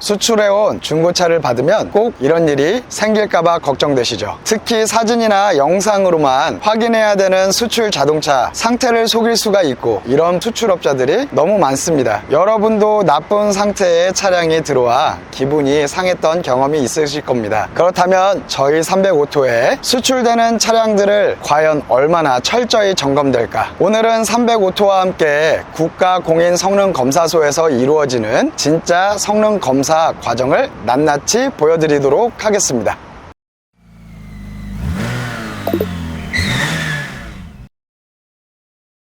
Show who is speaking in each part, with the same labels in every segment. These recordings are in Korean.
Speaker 1: 수출해온 중고차를 받으면 꼭 이런 일이 생길까봐 걱정되시죠. 특히 사진이나 영상으로만 확인해야 되는 수출 자동차 상태를 속일 수가 있고, 이런 수출업자들이 너무 많습니다. 여러분도 나쁜 상태의 차량이 들어와 기분이 상했던 경험이 있으실 겁니다. 그렇다면 저희 300오토에 수출되는 차량들을 과연 얼마나 철저히 점검될까? 오늘은 300오토와 함께 국가공인성능검사소에서 이루어지는 진짜 성능검사 과정을 낱낱이 보여드리도록 하겠습니다.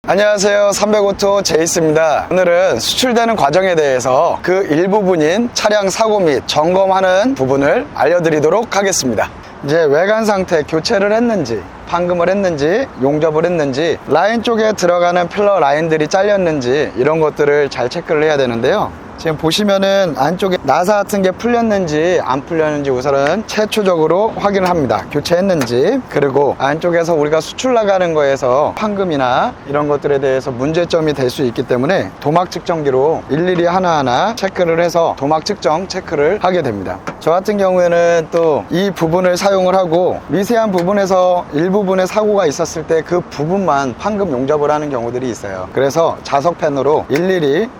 Speaker 1: 안녕하세요, 300오토 제이스입니다. 오늘은 수출되는 과정에 대해서 그 일부분인 차량 사고 및 점검하는 부분을 알려드리도록 하겠습니다. 이제 외관 상태, 교체를 했는지, 판금을 했는지, 용접을 했는지, 라인 쪽에 들어가는 필러 라인들이 잘렸는지, 이런 것들을 잘 체크를 해야 되는데요. 지금 보시면은 안쪽에 나사 같은 게 풀렸는지 안 풀렸는지 우선은 최초적으로 확인을 합니다. 교체했는지. 그리고 안쪽에서 우리가 수출 나가는 거에서 판금이나 이런 것들에 대해서 문제점이 될 수 있기 때문에 도막 측정기로 일일이 하나하나 체크를 해서 도막 측정 체크를 하게 됩니다. 저 같은 경우에는 또 이 부분을 사용을 하고 미세한 부분에서 일부분에 사고가 있었을 때 그 부분만 판금 용접을 하는 경우들이 있어요. 그래서 자석펜으로 일일이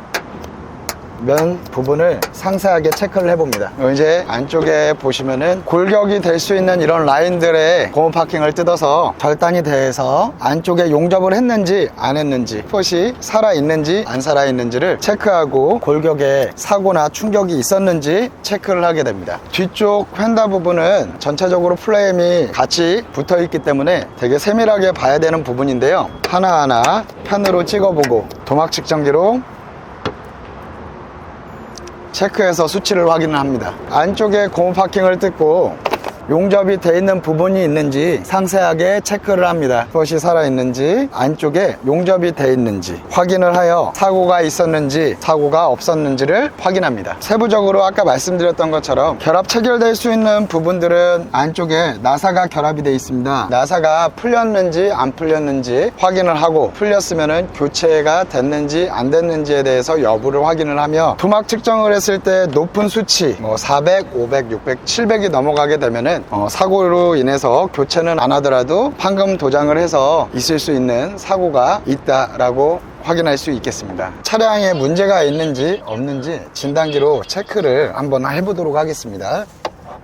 Speaker 1: 면 부분을 상세하게 체크를 해봅니다. 이제 안쪽에 보시면은 골격이 될 수 있는 이런 라인들의 고무 파킹을 뜯어서 절단이 돼서 안쪽에 용접을 했는지 안 했는지, 풋이 살아있는지 안 살아있는지를 체크하고 골격에 사고나 충격이 있었는지 체크를 하게 됩니다. 뒤쪽 휀다 부분은 전체적으로 플레임이 같이 붙어 있기 때문에 되게 세밀하게 봐야 되는 부분인데요. 하나하나 펜으로 찍어보고 도막 측정기로 체크해서 수치를 확인을 합니다. 안쪽에 고무 파킹을 뜯고 용접이 돼 있는 부분이 있는지 상세하게 체크를 합니다. 그것이 살아있는지, 안쪽에 용접이 돼 있는지 확인을 하여 사고가 있었는지 사고가 없었는지를 확인합니다. 세부적으로 아까 말씀드렸던 것처럼 결합 체결될 수 있는 부분들은 안쪽에 나사가 결합이 되어 있습니다. 나사가 풀렸는지 안 풀렸는지 확인을 하고, 풀렸으면 교체가 됐는지 안 됐는지에 대해서 여부를 확인을 하며, 도막 측정을 했을 때 높은 수치 400, 500, 600, 700이 넘어가게 되면은 사고로 인해서 교체는 안 하더라도 판금 도장을 해서 있을 수 있는 사고가 있다라고 확인할 수 있겠습니다. 차량에 문제가 있는지 없는지 진단기로 체크를 한번 해보도록 하겠습니다.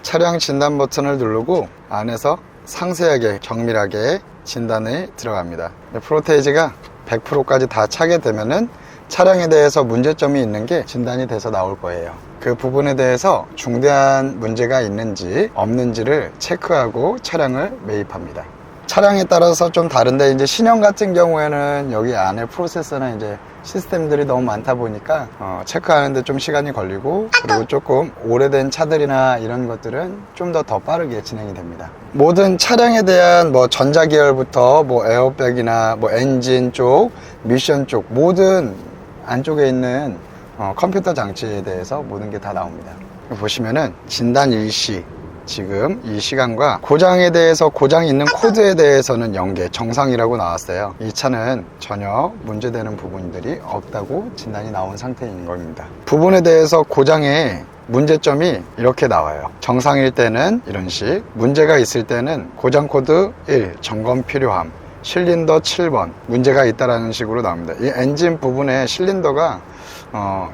Speaker 1: 차량 진단 버튼을 누르고 안에서 상세하게 정밀하게 진단에 들어갑니다. 프로테이지가 100%까지 다 차게 되면은 차량에 대해서 문제점이 있는 게 진단이 돼서 나올 거예요. 그 부분에 대해서 중대한 문제가 있는지 없는지를 체크하고 차량을 매입합니다. 차량에 따라서 좀 다른데, 이제 신형 같은 경우에는 여기 안에 프로세서나 이제 시스템들이 너무 많다 보니까 체크하는데 좀 시간이 걸리고, 그리고 조금 오래된 차들이나 이런 것들은 좀 더 빠르게 진행이 됩니다. 모든 차량에 대한 전자계열부터 에어백이나 엔진 쪽, 미션 쪽, 모든 안쪽에 있는 컴퓨터 장치에 대해서 모든 게 다 나옵니다. 보시면은 진단 일시, 지금 이 시간과 고장에 대해서, 고장이 있는 코드에 대해서는 0개 정상이라고 나왔어요. 이 차는 전혀 문제되는 부분들이 없다고 진단이 나온 상태인 겁니다. 부분에 대해서 고장의 문제점이 이렇게 나와요. 정상일 때는 이런 식, 문제가 있을 때는 고장 코드 1 점검 필요함, 실린더 7번 문제가 있다라는 식으로 나옵니다. 이 엔진 부분에 실린더가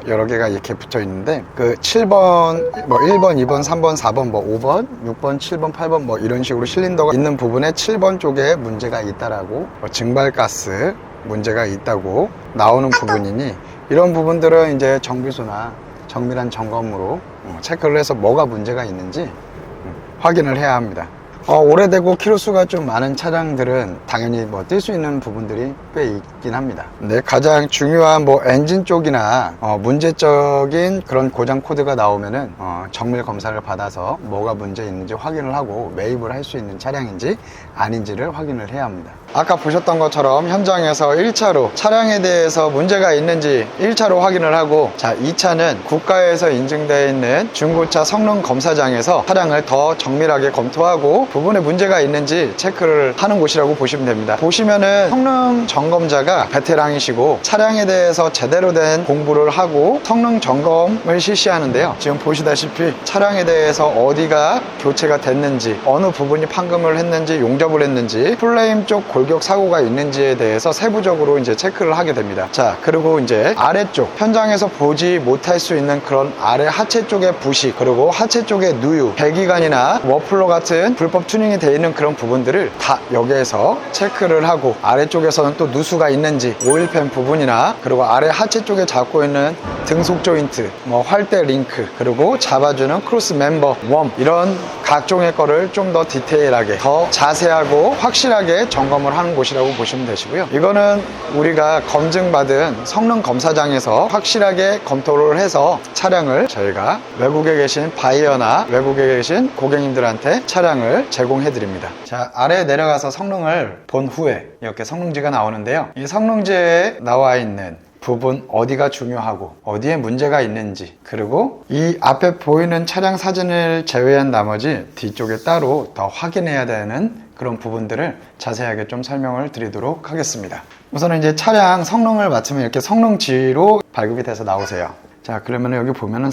Speaker 1: 여러 개가 이렇게 붙어 있는데, 그 7번, 1번, 2번, 3번, 4번, 5번, 6번, 7번, 8번 이런 식으로 실린더가 있는 부분에 7번 쪽에 문제가 있다라고, 증발가스 문제가 있다고 나오는 부분이니, 이런 부분들은 이제 정비소나 정밀한 점검으로 체크를 해서 뭐가 문제가 있는지 확인을 해야 합니다. 오래되고 키로수가 좀 많은 차량들은 당연히 뛸 수 있는 부분들이 꽤 있긴 합니다. 근데 가장 중요한 엔진 쪽이나 문제적인 그런 고장 코드가 나오면은 정밀 검사를 받아서 뭐가 문제 있는지 확인을 하고 매입을 할 수 있는 차량인지 아닌지를 확인을 해야 합니다. 아까 보셨던 것처럼 현장에서 1차로 차량에 대해서 문제가 있는지 1차로 확인을 하고, 자, 2차는 국가에서 인증되어 있는 중고차 성능 검사장에서 차량을 더 정밀하게 검토하고 부분에 문제가 있는지 체크를 하는 곳이라고 보시면 됩니다. 보시면은 성능 점검자가 베테랑이시고 차량에 대해서 제대로 된 공부를 하고 성능 점검을 실시하는데요. 지금 보시다시피 차량에 대해서 어디가 교체가 됐는지, 어느 부분이 판금을 했는지, 용접을 했는지, 플레임 쪽 골격 사고가 있는지에 대해서 세부적으로 이제 체크를 하게 됩니다. 자, 그리고 이제 아래쪽 현장에서 보지 못할 수 있는 그런 아래 하체 쪽의 부식, 그리고 하체 쪽의 누유, 배기관이나 머플러 같은 불법 튜닝이 되어 있는 그런 부분들을 다 여기에서 체크를 하고, 아래쪽에서는 또 누수가 있는지, 오일팬 부분이나 그리고 아래 하체 쪽에 잡고 있는 등속 조인트, 뭐 활대 링크, 그리고 잡아주는 크로스 멤버, 웜, 이런 각종의 거를 좀 더 디테일하게, 더 자세하고 확실하게 점검을 하는 곳이라고 보시면 되시고요. 이거는 우리가 검증받은 성능 검사장에서 확실하게 검토를 해서 차량을 저희가 외국에 계신 바이어나 외국에 계신 고객님들한테 차량을 제공해 드립니다. 자, 아래에 내려가서 성능을 본 후에 이렇게 성능지가 나오는데요. 이 성능지에 나와 있는 부분 어디가 중요하고 어디에 문제가 있는지, 그리고 이 앞에 보이는 차량 사진을 제외한 나머지 뒤쪽에 따로 더 확인해야 되는 그런 부분들을 자세하게 좀 설명을 드리도록 하겠습니다. 우선은 이제 차량 성능을 맡으면 이렇게 성능지로 발급이 돼서 나오세요. 자, 그러면 여기 보면은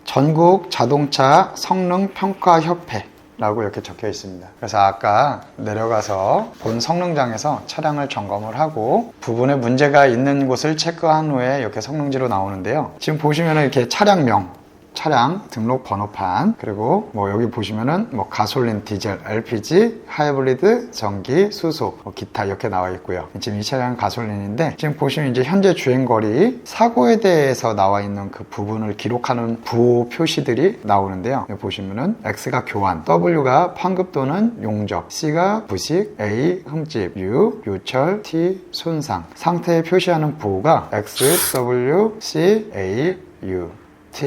Speaker 1: 전국 자동차 성능 평가 협회 라고 이렇게 적혀 있습니다. 그래서 아까 내려가서 본 성능장에서 차량을 점검을 하고 부분에 문제가 있는 곳을 체크한 후에 이렇게 성능지로 나오는데요. 지금 보시면 이렇게 차량명, 차량 등록 번호판, 그리고 뭐 여기 보시면은 뭐 가솔린, 디젤, LPG, 하이브리드, 전기, 수소, 뭐 기타 이렇게 나와 있고요. 지금 이 차량은 가솔린인데, 지금 보시면 이제 현재 주행거리, 사고에 대해서 나와 있는 그 부분을 기록하는 부호 표시들이 나오는데요. 여기 보시면은 X가 교환, W가 판급 또는 용접, C가 부식, A 흠집, U 요철, T 손상, 상태에 표시하는 부호가 X, W, C, A, U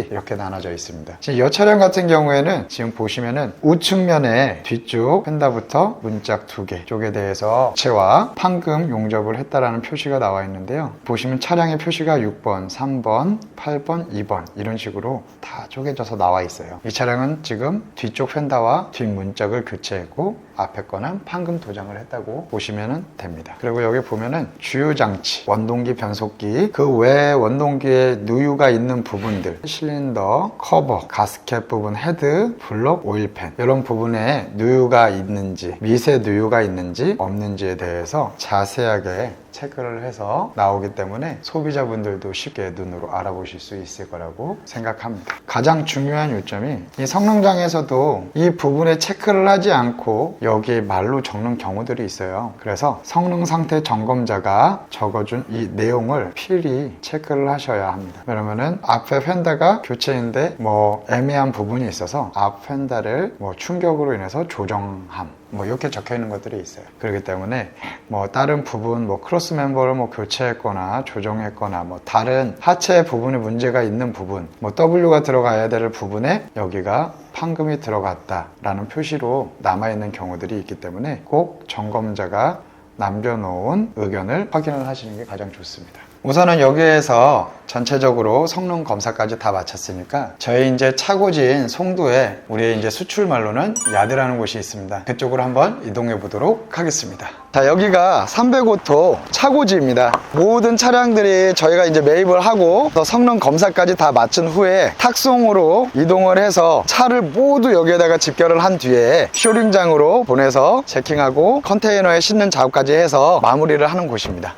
Speaker 1: 이렇게 나눠져 있습니다. 지금 이 차량 같은 경우에는 지금 보시면은 우측면에 뒤쪽 펜다부터 문짝 2개 쪽에 대해서 교체와 판금 용접을 했다라는 표시가 나와 있는데요. 보시면 차량의 표시가 6번, 3번, 8번, 2번 이런 식으로 다 쪼개져서 나와 있어요. 이 차량은 지금 뒤쪽 펜다와 뒷 문짝을 교체했고 앞에 거는 판금 도장을 했다고 보시면 됩니다. 그리고 여기 보면은 주요 장치, 원동기, 변속기, 그 외에 원동기에 누유가 있는 부분들, 실린더, 커버, 가스켓 부분, 헤드, 블록, 오일팬 이런 부분에 누유가 있는지, 미세 누유가 있는지 없는지에 대해서 자세하게 체크를 해서 나오기 때문에 소비자분들도 쉽게 눈으로 알아보실 수 있을 거라고 생각합니다. 가장 중요한 요점이 이 성능장에서도 이 부분에 체크를 하지 않고 여기에 말로 적는 경우들이 있어요. 그래서 성능 상태 점검자가 적어준 이 내용을 필히 체크를 하셔야 합니다. 그러면은 앞에 펜다가 교체인데 뭐 애매한 부분이 있어서 앞 펜다를 뭐 충격으로 인해서 조정함, 뭐 이렇게 적혀 있는 것들이 있어요. 그렇기 때문에 뭐 다른 부분, 뭐 크로스 멤버를 뭐 교체했거나 조정했거나 뭐 다른 하체 부분에 문제가 있는 부분, 뭐 W가 들어가야 될 부분에 여기가 판금이 들어갔다라는 표시로 남아있는 경우들이 있기 때문에 꼭 점검자가 남겨놓은 의견을 확인을 하시는 게 가장 좋습니다. 우선은 여기에서 전체적으로 성능 검사까지 다 마쳤으니까 저희 이제 차고지인 송도에 우리의 이제 수출말로는 야드라는 곳이 있습니다. 그쪽으로 한번 이동해 보도록 하겠습니다. 자, 여기가 305호 차고지입니다. 모든 차량들이 저희가 이제 매입을 하고 성능 검사까지 다 마친 후에 탁송으로 이동을 해서 차를 모두 여기에다가 집결을 한 뒤에 쇼링장으로 보내서 체킹하고 컨테이너에 싣는 작업까지 해서 마무리를 하는 곳입니다.